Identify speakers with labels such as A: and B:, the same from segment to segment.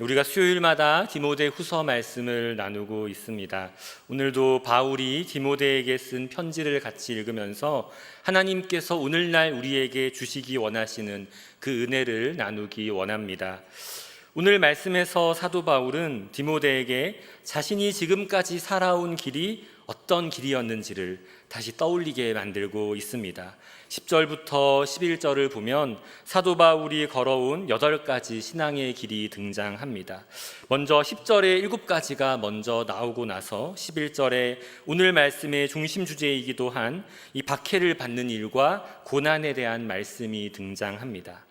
A: 우리가 수요일마다 디모데 후서 말씀을 나누고 있습니다. 오늘도 바울이 디모데에게 쓴 편지를 같이 읽으면서 하나님께서 오늘날 우리에게 주시기 원하시는 그 은혜를 나누기 원합니다. 오늘 말씀에서 사도 바울은 디모데에게 자신이 지금까지 살아온 길이 어떤 길이었는지를 다시 떠올리게 만들고 있습니다. 10절부터 11절을 보면 사도 바울이 걸어온 8가지 신앙의 길이 등장합니다. 먼저 10절에 7가지가 먼저 나오고 나서 11절에 오늘 말씀의 중심 주제이기도 한 이 박해를 받는 일과 고난에 대한 말씀이 등장합니다.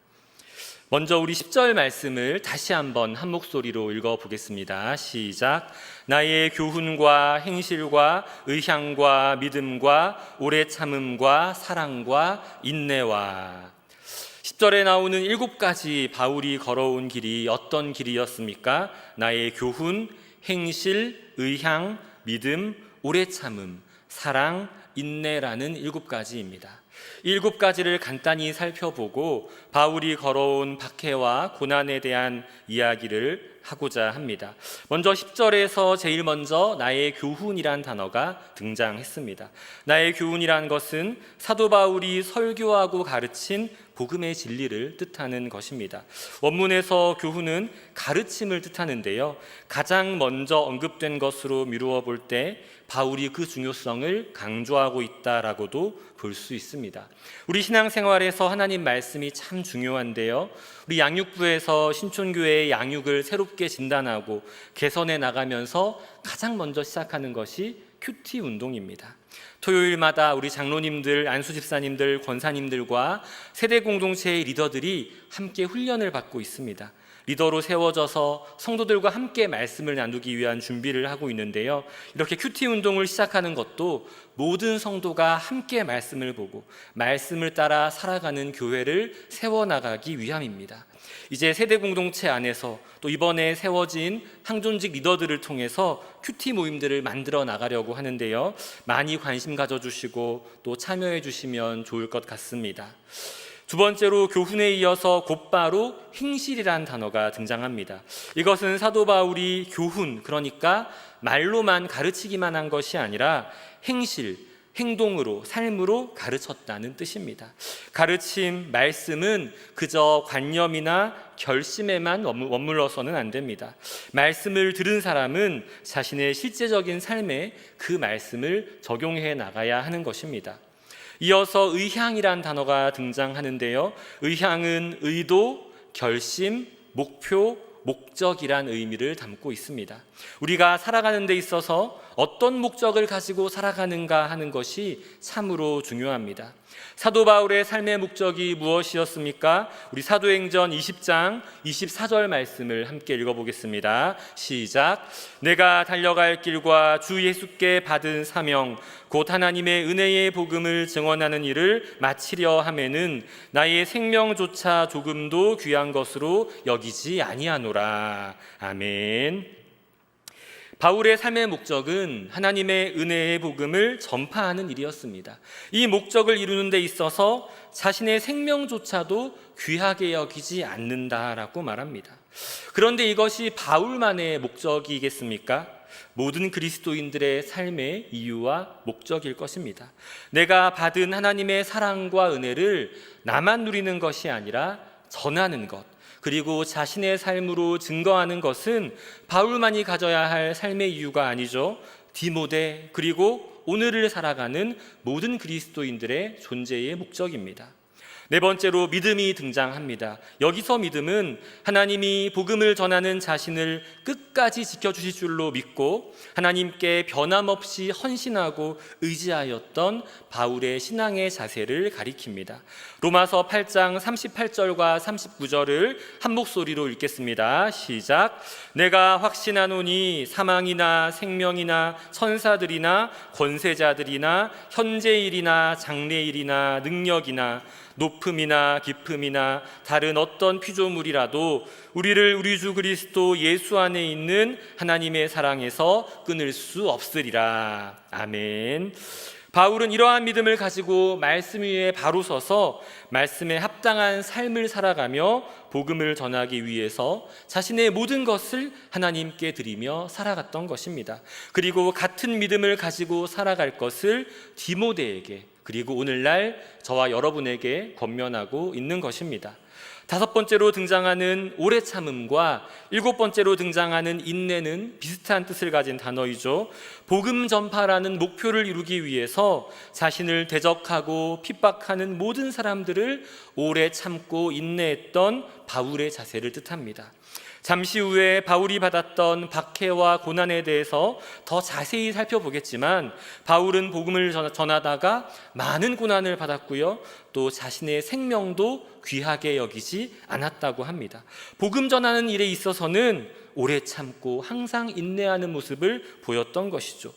A: 먼저 우리 10절 말씀을 다시 한번 한 목소리로 읽어보겠습니다. 시작. 나의 교훈과 행실과 의향과 믿음과 오래 참음과 사랑과 인내와 10절에 나오는 7가지 바울이 걸어온 길이 어떤 길이었습니까? 나의 교훈, 행실, 의향, 믿음, 오래 참음, 사랑, 인내라는 7가지입니다. 7가지를 간단히 살펴보고 바울이 걸어온 박해와 고난에 대한 이야기를 하고자 합니다. 먼저 10절에서 제일 먼저 나의 교훈이란 단어가 등장했습니다. 나의 교훈이란 것은 사도 바울이 설교하고 가르친 복음의 진리를 뜻하는 것입니다. 원문에서 교훈은 가르침을 뜻하는데요, 가장 먼저 언급된 것으로 미루어 볼 때 바울이 그 중요성을 강조하고 있다라고도 볼 수 있습니다. 우리 신앙생활에서 하나님 말씀이 참 중요한데요, 우리 양육부에서 신촌교회의 양육을 새롭게 진단하고 개선해 나가면서 가장 먼저 시작하는 것이 큐티 운동입니다. 토요일마다 우리 장로님들, 안수집사님들, 권사님들과 세대 공동체의 리더들이 함께 훈련을 받고 있습니다. 리더로 세워져서 성도들과 함께 말씀을 나누기 위한 준비를 하고 있는데요, 이렇게 큐티 운동을 시작하는 것도 모든 성도가 함께 말씀을 보고 말씀을 따라 살아가는 교회를 세워나가기 위함입니다. 이제 세대 공동체 안에서 또 이번에 세워진 항존직 리더들을 통해서 큐티 모임들을 만들어 나가려고 하는데요, 많이 관심 가져주시고 또 참여해 주시면 좋을 것 같습니다. 두 번째로 교훈에 이어서 곧바로 행실이란 단어가 등장합니다. 이것은 사도 바울이 교훈, 그러니까 말로만 가르치기만 한 것이 아니라 행실, 행동으로, 삶으로 가르쳤다는 뜻입니다. 가르침, 말씀은 그저 관념이나 결심에만 머물러서는 안 됩니다. 말씀을 들은 사람은 자신의 실제적인 삶에 그 말씀을 적용해 나가야 하는 것입니다. 이어서 의향이란 단어가 등장하는데요, 의향은 의도, 결심, 목표, 목적이란 의미를 담고 있습니다. 우리가 살아가는 데 있어서 어떤 목적을 가지고 살아가는가 하는 것이 참으로 중요합니다. 사도 바울의 삶의 목적이 무엇이었습니까? 우리 사도행전 20장 24절 말씀을 함께 읽어보겠습니다. 시작. 내가 달려갈 길과 주 예수께 받은 사명 곧 하나님의 은혜의 복음을 증언하는 일을 마치려 하면은 나의 생명조차 조금도 귀한 것으로 여기지 아니하노라. 아멘. 바울의 삶의 목적은 하나님의 은혜의 복음을 전파하는 일이었습니다. 이 목적을 이루는 데 있어서 자신의 생명조차도 귀하게 여기지 않는다라고 말합니다. 그런데 이것이 바울만의 목적이겠습니까? 모든 그리스도인들의 삶의 이유와 목적일 것입니다. 내가 받은 하나님의 사랑과 은혜를 나만 누리는 것이 아니라 전하는 것, 그리고 자신의 삶으로 증거하는 것은 바울만이 가져야 할 삶의 이유가 아니죠. 디모데, 그리고 오늘을 살아가는 모든 그리스도인들의 존재의 목적입니다. 네 번째로 믿음이 등장합니다. 여기서 믿음은 하나님이 복음을 전하는 자신을 끝까지 지켜주실 줄로 믿고 하나님께 변함없이 헌신하고 의지하였던 바울의 신앙의 자세를 가리킵니다. 로마서 8장 38절과 39절을 한 목소리로 읽겠습니다. 시작. 내가 확신하노니 사망이나 생명이나 천사들이나 권세자들이나 현재일이나 장래일이나 능력이나 높음이나 깊음이나 다른 어떤 피조물이라도 우리를 우리 주 그리스도 예수 안에 있는 하나님의 사랑에서 끊을 수 없으리라. 아멘. 바울은 이러한 믿음을 가지고 말씀 위에 바로 서서 말씀에 합당한 삶을 살아가며 복음을 전하기 위해서 자신의 모든 것을 하나님께 드리며 살아갔던 것입니다. 그리고 같은 믿음을 가지고 살아갈 것을 디모데에게, 그리고 오늘날 저와 여러분에게 권면하고 있는 것입니다. 다섯 번째로 등장하는 오래 참음과 일곱 번째로 등장하는 인내는 비슷한 뜻을 가진 단어이죠. 복음 전파라는 목표를 이루기 위해서 자신을 대적하고 핍박하는 모든 사람들을 오래 참고 인내했던 바울의 자세를 뜻합니다. 잠시 후에 바울이 받았던 박해와 고난에 대해서 더 자세히 살펴보겠지만, 바울은 복음을 전하다가 많은 고난을 받았고요, 또 자신의 생명도 귀하게 여기지 않았다고 합니다. 복음 전하는 일에 있어서는 오래 참고 항상 인내하는 모습을 보였던 것이죠.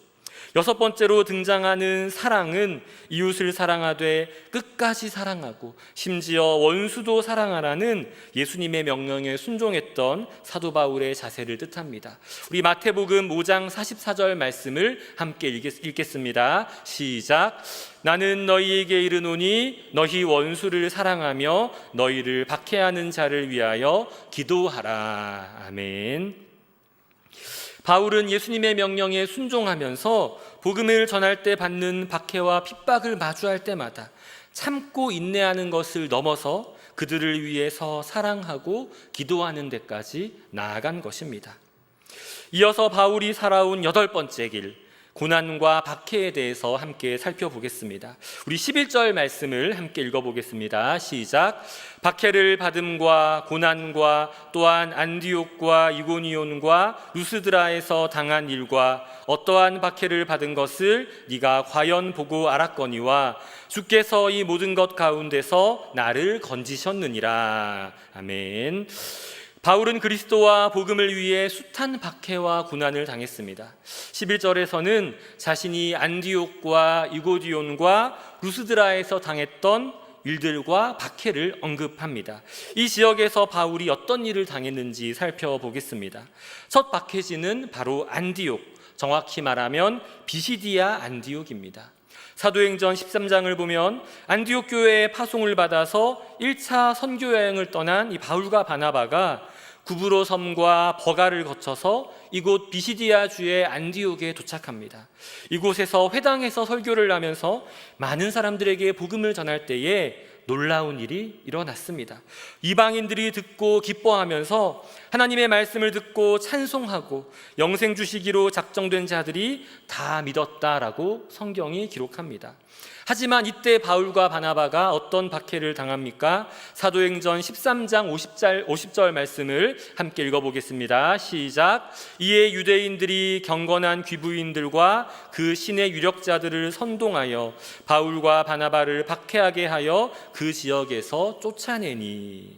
A: 여섯 번째로 등장하는 사랑은 이웃을 사랑하되 끝까지 사랑하고 심지어 원수도 사랑하라는 예수님의 명령에 순종했던 사도 바울의 자세를 뜻합니다. 우리 마태복음 5장 44절 말씀을 함께 읽겠습니다. 시작. 나는 너희에게 이르노니 너희 원수를 사랑하며 너희를 박해하는 자를 위하여 기도하라. 아멘. 바울은 예수님의 명령에 순종하면서 복음을 전할 때 받는 박해와 핍박을 마주할 때마다 참고 인내하는 것을 넘어서 그들을 위해서 사랑하고 기도하는 데까지 나아간 것입니다. 이어서 바울이 살아온 여덟 번째 길, 고난과 박해에 대해서 함께 살펴보겠습니다. 우리 11절 말씀을 함께 읽어보겠습니다. 시작. 박해를 받음과 고난과 또한 안디옥과 이고니온과 루스드라에서 당한 일과 어떠한 박해를 받은 것을 네가 과연 보고 알았거니와 주께서 이 모든 것 가운데서 나를 건지셨느니라. 아멘. 바울은 그리스도와 복음을 위해 숱한 박해와 고난을 당했습니다. 11절에서는 자신이 안디옥과 이고디온과 루스드라에서 당했던 일들과 박해를 언급합니다. 이 지역에서 바울이 어떤 일을 당했는지 살펴보겠습니다. 첫 박해지는 바로 안디옥, 정확히 말하면 비시디아 안디옥입니다. 사도행전 13장을 보면 안디옥 교회에 파송을 받아서 1차 선교 여행을 떠난 이 바울과 바나바가 구브로 섬과 버가를 거쳐서 이곳 비시디아 주의 안디옥에 도착합니다. 이곳에서 회당에서 설교를 하면서 많은 사람들에게 복음을 전할 때에 놀라운 일이 일어났습니다. 이방인들이 듣고 기뻐하면서 하나님의 말씀을 듣고 찬송하고 영생 주시기로 작정된 자들이 다 믿었다라고 성경이 기록합니다. 하지만 이때 바울과 바나바가 어떤 박해를 당합니까? 사도행전 13장 50절 말씀을 함께 읽어보겠습니다. 시작. 이에 유대인들이 경건한 귀부인들과 그 신의 유력자들을 선동하여 바울과 바나바를 박해하게 하여 그 지역에서 쫓아내니.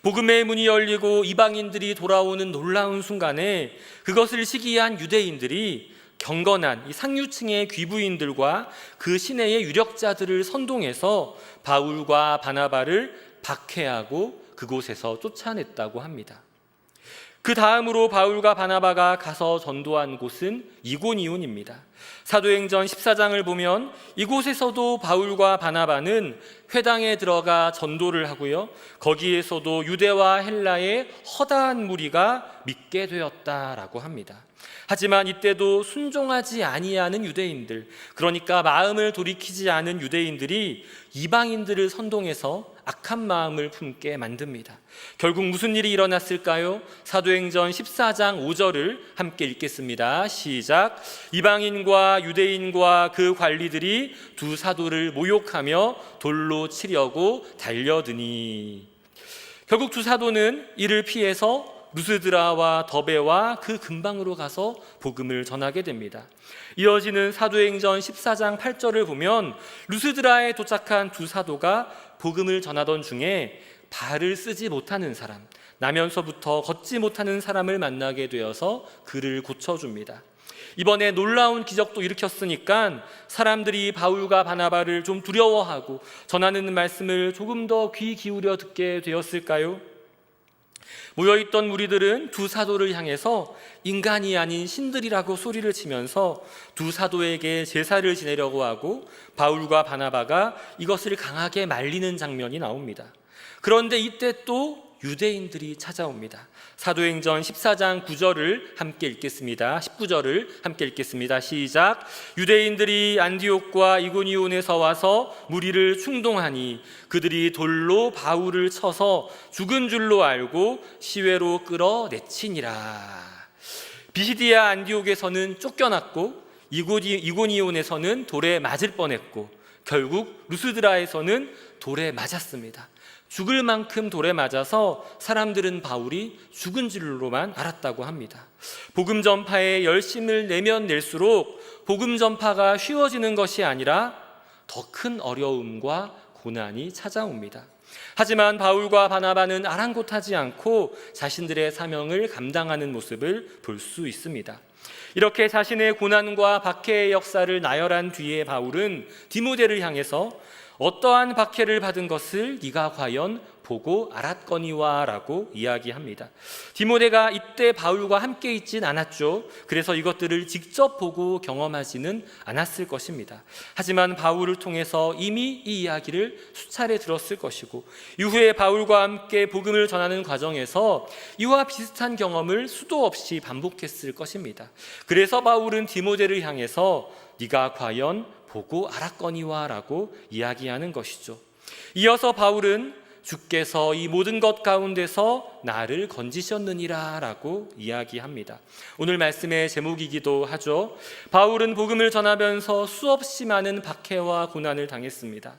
A: 복음의 문이 열리고 이방인들이 돌아오는 놀라운 순간에 그것을 시기한 유대인들이 경건한 이 상류층의 귀부인들과 그 시내의 유력자들을 선동해서 바울과 바나바를 박해하고 그곳에서 쫓아냈다고 합니다. 그 다음으로 바울과 바나바가 가서 전도한 곳은 이고니온입니다. 사도행전 14장을 보면 이곳에서도 바울과 바나바는 회당에 들어가 전도를 하고요, 거기에서도 유대와 헬라의 허다한 무리가 믿게 되었다라고 합니다. 하지만 이때도 순종하지 아니하는 유대인들, 그러니까 마음을 돌이키지 않은 유대인들이 이방인들을 선동해서 악한 마음을 품게 만듭니다. 결국 무슨 일이 일어났을까요? 사도행전 14장 5절을 함께 읽겠습니다. 시작. 이방인과 유대인과 그 관리들이 두 사도를 모욕하며 돌로 치려고 달려드니. 결국 두 사도는 이를 피해서 루스드라와 더베와 그 근방으로 가서 복음을 전하게 됩니다. 이어지는 사도행전 14장 8절을 보면 루스드라에 도착한 두 사도가 복음을 전하던 중에 발을 쓰지 못하는 사람, 나면서부터 걷지 못하는 사람을 만나게 되어서 그를 고쳐줍니다. 이번에 놀라운 기적도 일으켰으니까 사람들이 바울과 바나바를 좀 두려워하고 전하는 말씀을 조금 더 귀 기울여 듣게 되었을까요? 모여있던 무리들은 두 사도를 향해서 인간이 아닌 신들이라고 소리를 치면서 두 사도에게 제사를 지내려고 하고 바울과 바나바가 이것을 강하게 말리는 장면이 나옵니다. 그런데 이때 또 유대인들이 찾아옵니다. 사도행전 14장 9절을 함께 읽겠습니다. 19절을 함께 읽겠습니다. 시작. 유대인들이 안디옥과 이고니온에서 와서 무리를 충동하니 그들이 돌로 바울을 쳐서 죽은 줄로 알고 시외로 끌어내치니라. 비시디아 안디옥에서는 쫓겨났고 이고니온에서는 돌에 맞을 뻔했고 결국 루스드라에서는 돌에 맞았습니다. 죽을 만큼 돌에 맞아서 사람들은 바울이 죽은 줄로만 알았다고 합니다. 복음 전파에 열심을 내면 낼수록 복음 전파가 쉬워지는 것이 아니라 더 큰 어려움과 고난이 찾아옵니다. 하지만 바울과 바나바는 아랑곳하지 않고 자신들의 사명을 감당하는 모습을 볼 수 있습니다. 이렇게 자신의 고난과 박해의 역사를 나열한 뒤에 바울은 디모데를 향해서 어떠한 박해를 받은 것을 네가 과연 보고 알았거니와 라고 이야기합니다. 디모데가 이때 바울과 함께 있진 않았죠. 그래서 이것들을 직접 보고 경험하지는 않았을 것입니다. 하지만 바울을 통해서 이미 이 이야기를 수차례 들었을 것이고 이후에 바울과 함께 복음을 전하는 과정에서 이와 비슷한 경험을 수도 없이 반복했을 것입니다. 그래서 바울은 디모데를 향해서 네가 과연 보고 알았거니와 라고 이야기하는 것이죠. 이어서 바울은 주께서 이 모든 것 가운데서 나를 건지셨느니라 라고 이야기합니다. 오늘 말씀의 제목이기도 하죠. 바울은 복음을 전하면서 수없이 많은 박해와 고난을 당했습니다.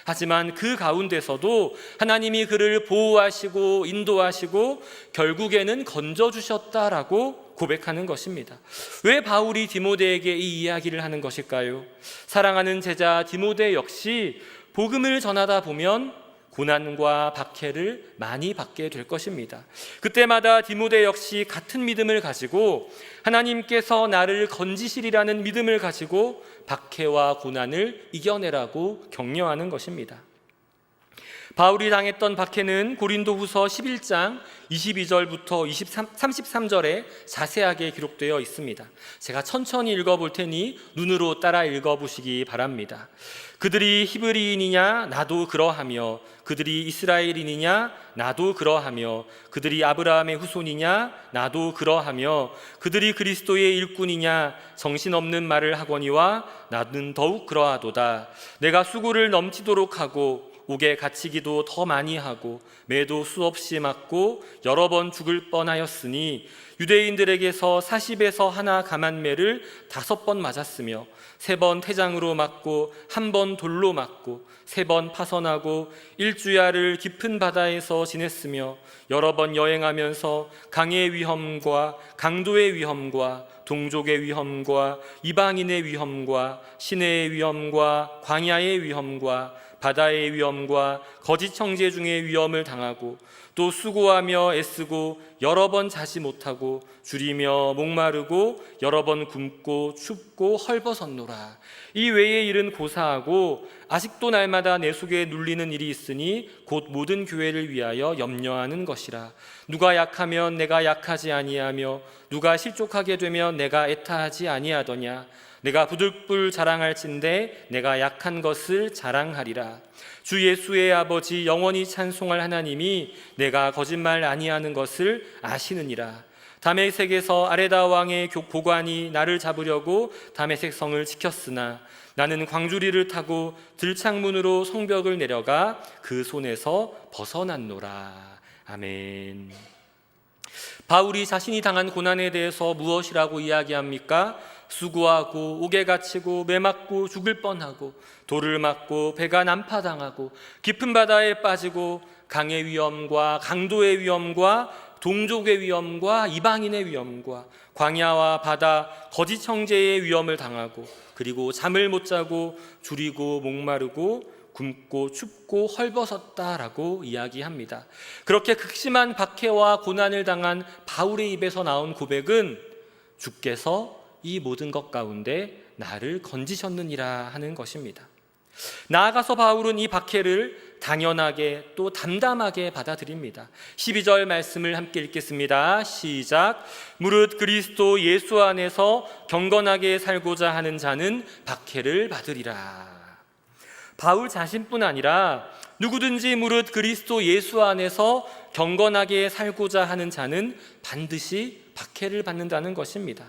A: 하지만 그 가운데서도 하나님이 그를 보호하시고 인도하시고 결국에는 건져주셨다라고 고백하는 것입니다. 왜 바울이 디모데에게 이 이야기를 하는 것일까요? 사랑하는 제자 디모데 역시 복음을 전하다 보면 고난과 박해를 많이 받게 될 것입니다. 그때마다 디모데 역시 같은 믿음을 가지고 하나님께서 나를 건지시리라는 믿음을 가지고 박해와 고난을 이겨내라고 격려하는 것입니다. 바울이 당했던 박해는 고린도후서 11장 22절부터 33절에 자세하게 기록되어 있습니다. 제가 천천히 읽어볼 테니 눈으로 따라 읽어보시기 바랍니다. 그들이 히브리인이냐 나도 그러하며 그들이 이스라엘인이냐 나도 그러하며 그들이 아브라함의 후손이냐 나도 그러하며 그들이 그리스도의 일꾼이냐 정신없는 말을 하거니와 나는 더욱 그러하도다. 내가 수고를 넘치도록 하고 옥에 갇히기도 더 많이 하고 매도 수없이 맞고 여러 번 죽을 뻔하였으니 유대인들에게서 40에서 하나 감한매를 5번 맞았으며 3번 태장으로 맞고 1번 돌로 맞고 3번 파선하고 일주야를 깊은 바다에서 지냈으며 여러 번 여행하면서 강의 위험과 강도의 위험과 동족의 위험과 이방인의 위험과 시내의 위험과 광야의 위험과 바다의 위험과 거짓 형제 중의 위험을 당하고 또 수고하며 애쓰고 여러 번 자지 못하고 줄이며 목마르고 여러 번 굶고 춥고 헐벗었노라. 이 외의 일은 고사하고 아직도 날마다 내 속에 눌리는 일이 있으니 곧 모든 교회를 위하여 염려하는 것이라. 누가 약하면 내가 약하지 아니하며 누가 실족하게 되면 내가 애타하지 아니하더냐. 내가 부들불 자랑할진대 내가 약한 것을 자랑하리라. 주 예수의 아버지 영원히 찬송할 하나님이 내가 거짓말 아니하는 것을 아시느니라. 다메섹에서 아레다 왕의 고관이 나를 잡으려고 다메섹 성을 지켰으나 나는 광주리를 타고 들창문으로 성벽을 내려가 그 손에서 벗어났노라. 아멘. 바울이 자신이 당한 고난에 대해서 무엇이라고 이야기합니까? 수고하고 옥에 갇히고 매 맞고 죽을 뻔하고 돌을 맞고 배가 난파당하고 깊은 바다에 빠지고 강의 위험과 강도의 위험과 동족의 위험과 이방인의 위험과 광야와 바다 거짓 형제의 위험을 당하고 그리고 잠을 못 자고 줄이고 목마르고 굶고 춥고 헐벗었다라고 이야기합니다. 그렇게 극심한 박해와 고난을 당한 바울의 입에서 나온 고백은 주께서 이 모든 것 가운데 나를 건지셨느니라 하는 것입니다. 나아가서 바울은 이 박해를 당연하게 또 담담하게 받아들입니다. 12절 말씀을 함께 읽겠습니다. 시작. 무릇 그리스도 예수 안에서 경건하게 살고자 하는 자는 박해를 받으리라. 바울 자신뿐 아니라 누구든지 무릇 그리스도 예수 안에서 경건하게 살고자 하는 자는 반드시 박해를 받는다는 것입니다.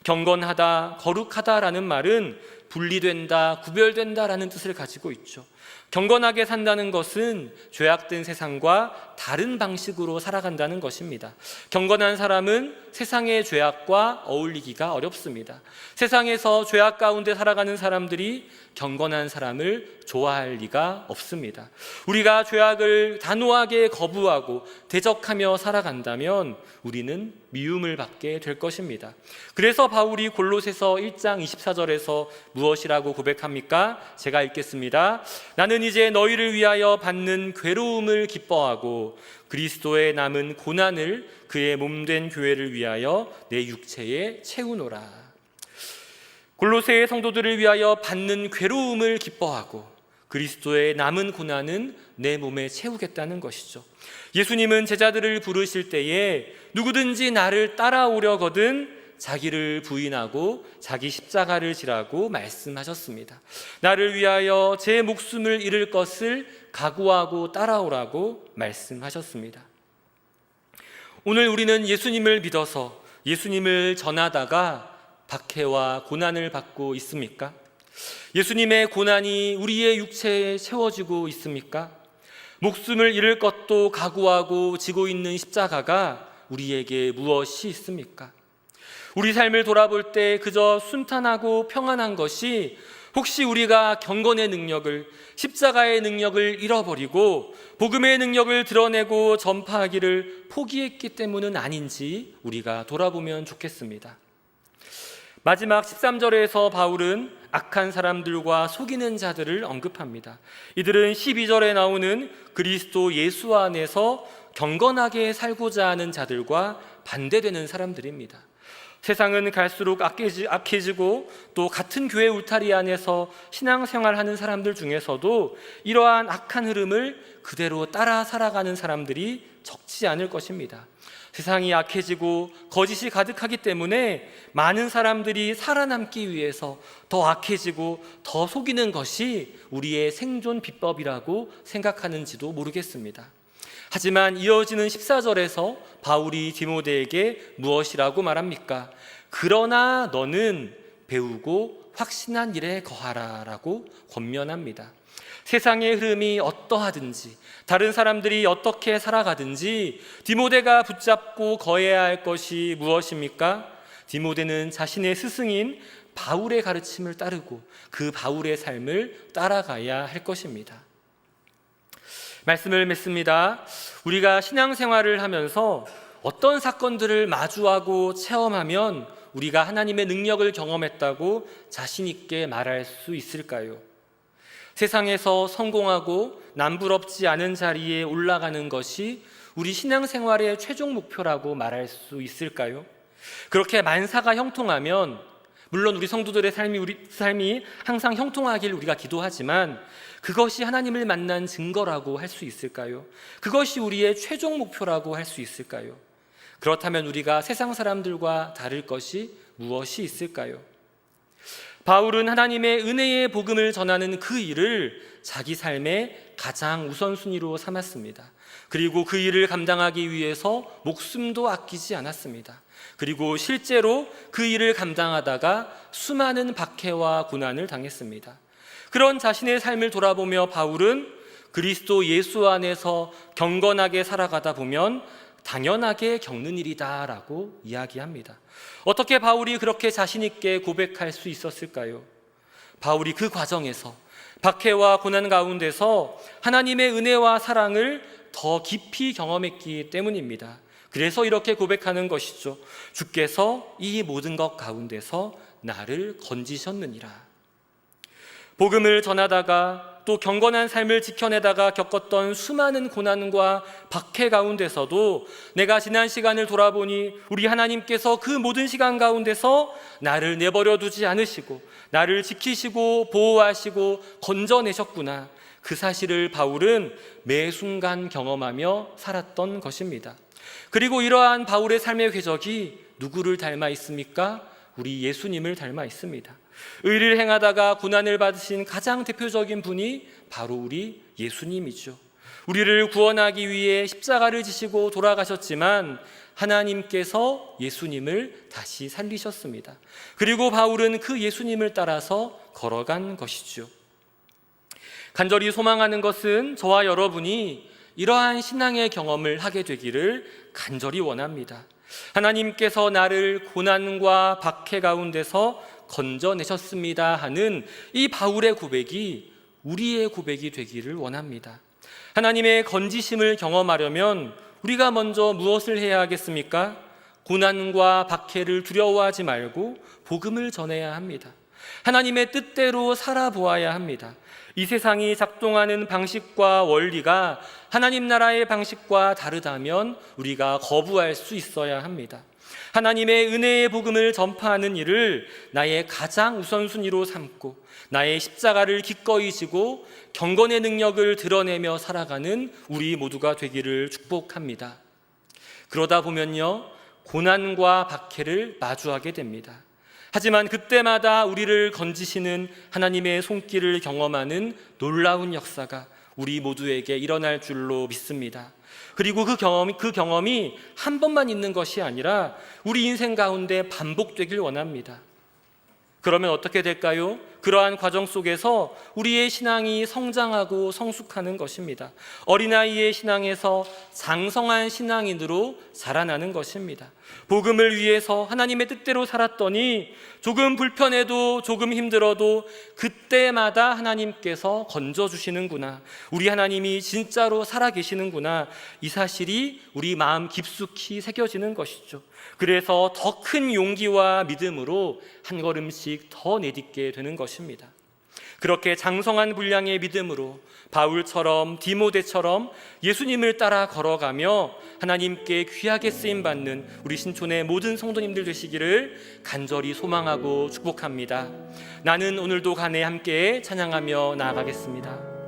A: 경건하다, 거룩하다라는 말은 분리된다, 구별된다라는 뜻을 가지고 있죠. 경건하게 산다는 것은 죄악된 세상과 다른 방식으로 살아간다는 것입니다. 경건한 사람은 세상의 죄악과 어울리기가 어렵습니다. 세상에서 죄악 가운데 살아가는 사람들이 경건한 사람을 좋아할 리가 없습니다. 우리가 죄악을 단호하게 거부하고 대적하며 살아간다면 우리는 미움을 받게 될 것입니다. 그래서 바울이 골로새서 1장 24절에서 무엇이라고 고백합니까? 제가 읽겠습니다. 나는 이제 너희를 위하여 받는 괴로움을 기뻐하고 그리스도의 남은 고난을 그의 몸된 교회를 위하여 내 육체에 채우노라. 골로새의 성도들을 위하여 받는 괴로움을 기뻐하고 그리스도의 남은 고난은 내 몸에 채우겠다는 것이죠. 예수님은 제자들을 부르실 때에 누구든지 나를 따라오려거든 자기를 부인하고 자기 십자가를 지라고 말씀하셨습니다. 나를 위하여 제 목숨을 잃을 것을 각오하고 따라오라고 말씀하셨습니다. 오늘 우리는 예수님을 믿어서 예수님을 전하다가 박해와 고난을 받고 있습니까? 예수님의 고난이 우리의 육체에 채워지고 있습니까? 목숨을 잃을 것도 각오하고 지고 있는 십자가가 우리에게 무엇이 있습니까? 우리 삶을 돌아볼 때 그저 순탄하고 평안한 것이 혹시 우리가 경건의 능력을, 십자가의 능력을 잃어버리고 복음의 능력을 드러내고 전파하기를 포기했기 때문은 아닌지 우리가 돌아보면 좋겠습니다. 마지막 13절에서 바울은 악한 사람들과 속이는 자들을 언급합니다. 이들은 12절에 나오는 그리스도 예수 안에서 경건하게 살고자 하는 자들과 반대되는 사람들입니다. 세상은 갈수록 악해지고 또 같은 교회 울타리 안에서 신앙생활하는 사람들 중에서도 이러한 악한 흐름을 그대로 따라 살아가는 사람들이 적지 않을 것입니다. 세상이 악해지고 거짓이 가득하기 때문에 많은 사람들이 살아남기 위해서 더 악해지고 더 속이는 것이 우리의 생존 비법이라고 생각하는지도 모르겠습니다. 하지만 이어지는 14절에서 바울이 디모데에게 무엇이라고 말합니까? 그러나 너는 배우고 확신한 일에 거하라 라고 권면합니다. 세상의 흐름이 어떠하든지 다른 사람들이 어떻게 살아가든지 디모데가 붙잡고 거해야 할 것이 무엇입니까? 디모데는 자신의 스승인 바울의 가르침을 따르고 그 바울의 삶을 따라가야 할 것입니다. 말씀을 맺습니다. 우리가 신앙생활을 하면서 어떤 사건들을 마주하고 체험하면 우리가 하나님의 능력을 경험했다고 자신 있게 말할 수 있을까요? 세상에서 성공하고 남부럽지 않은 자리에 올라가는 것이 우리 신앙생활의 최종 목표라고 말할 수 있을까요? 그렇게 만사가 형통하면 물론 우리 성도들의 삶이 항상 형통하길 우리가 기도하지만 그것이 하나님을 만난 증거라고 할 수 있을까요? 그것이 우리의 최종 목표라고 할 수 있을까요? 그렇다면 우리가 세상 사람들과 다를 것이 무엇이 있을까요? 바울은 하나님의 은혜의 복음을 전하는 그 일을 자기 삶의 가장 우선순위로 삼았습니다. 그리고 그 일을 감당하기 위해서 목숨도 아끼지 않았습니다. 그리고 실제로 그 일을 감당하다가 수많은 박해와 고난을 당했습니다. 그런 자신의 삶을 돌아보며 바울은 그리스도 예수 안에서 경건하게 살아가다 보면 당연하게 겪는 일이다 라고 이야기합니다. 어떻게 바울이 그렇게 자신 있게 고백할 수 있었을까요? 바울이 그 과정에서 박해와 고난 가운데서 하나님의 은혜와 사랑을 더 깊이 경험했기 때문입니다. 그래서 이렇게 고백하는 것이죠. 주께서 이 모든 것 가운데서 나를 건지셨느니라. 복음을 전하다가 또 경건한 삶을 지켜내다가 겪었던 수많은 고난과 박해 가운데서도 내가 지난 시간을 돌아보니 우리 하나님께서 그 모든 시간 가운데서 나를 내버려 두지 않으시고 나를 지키시고 보호하시고 건져내셨구나. 그 사실을 바울은 매 순간 경험하며 살았던 것입니다. 그리고 이러한 바울의 삶의 궤적이 누구를 닮아 있습니까? 우리 예수님을 닮아 있습니다. 의를 행하다가 고난을 받으신 가장 대표적인 분이 바로 우리 예수님이죠. 우리를 구원하기 위해 십자가를 지시고 돌아가셨지만 하나님께서 예수님을 다시 살리셨습니다. 그리고 바울은 그 예수님을 따라서 걸어간 것이죠. 간절히 소망하는 것은 저와 여러분이 이러한 신앙의 경험을 하게 되기를 간절히 원합니다. 하나님께서 나를 고난과 박해 가운데서 건져내셨습니다 하는 이 바울의 고백이 우리의 고백이 되기를 원합니다. 하나님의 건지심을 경험하려면 우리가 먼저 무엇을 해야 하겠습니까? 고난과 박해를 두려워하지 말고 복음을 전해야 합니다. 하나님의 뜻대로 살아보아야 합니다. 이 세상이 작동하는 방식과 원리가 하나님 나라의 방식과 다르다면 우리가 거부할 수 있어야 합니다. 하나님의 은혜의 복음을 전파하는 일을 나의 가장 우선순위로 삼고 나의 십자가를 기꺼이 지고 경건의 능력을 드러내며 살아가는 우리 모두가 되기를 축복합니다. 그러다 보면요, 고난과 박해를 마주하게 됩니다. 하지만 그때마다 우리를 건지시는 하나님의 손길을 경험하는 놀라운 역사가 우리 모두에게 일어날 줄로 믿습니다. 그리고 그 경험이 한 번만 있는 것이 아니라 우리 인생 가운데 반복되길 원합니다. 그러면 어떻게 될까요? 그러한 과정 속에서 우리의 신앙이 성장하고 성숙하는 것입니다. 어린아이의 신앙에서 장성한 신앙인으로 자라나는 것입니다. 복음을 위해서 하나님의 뜻대로 살았더니 조금 불편해도 조금 힘들어도 그때마다 하나님께서 건져주시는구나. 우리 하나님이 진짜로 살아계시는구나. 이 사실이 우리 마음 깊숙이 새겨지는 것이죠. 그래서 더 큰 용기와 믿음으로 한 걸음씩 더 내딛게 되는 것입니다. 그렇게 장성한 분량의 믿음으로 바울처럼 디모데처럼 예수님을 따라 걸어가며 하나님께 귀하게 쓰임받는 우리 신촌의 모든 성도님들 되시기를 간절히 소망하고 축복합니다. 나는 오늘도 간에 함께 찬양하며 나아가겠습니다.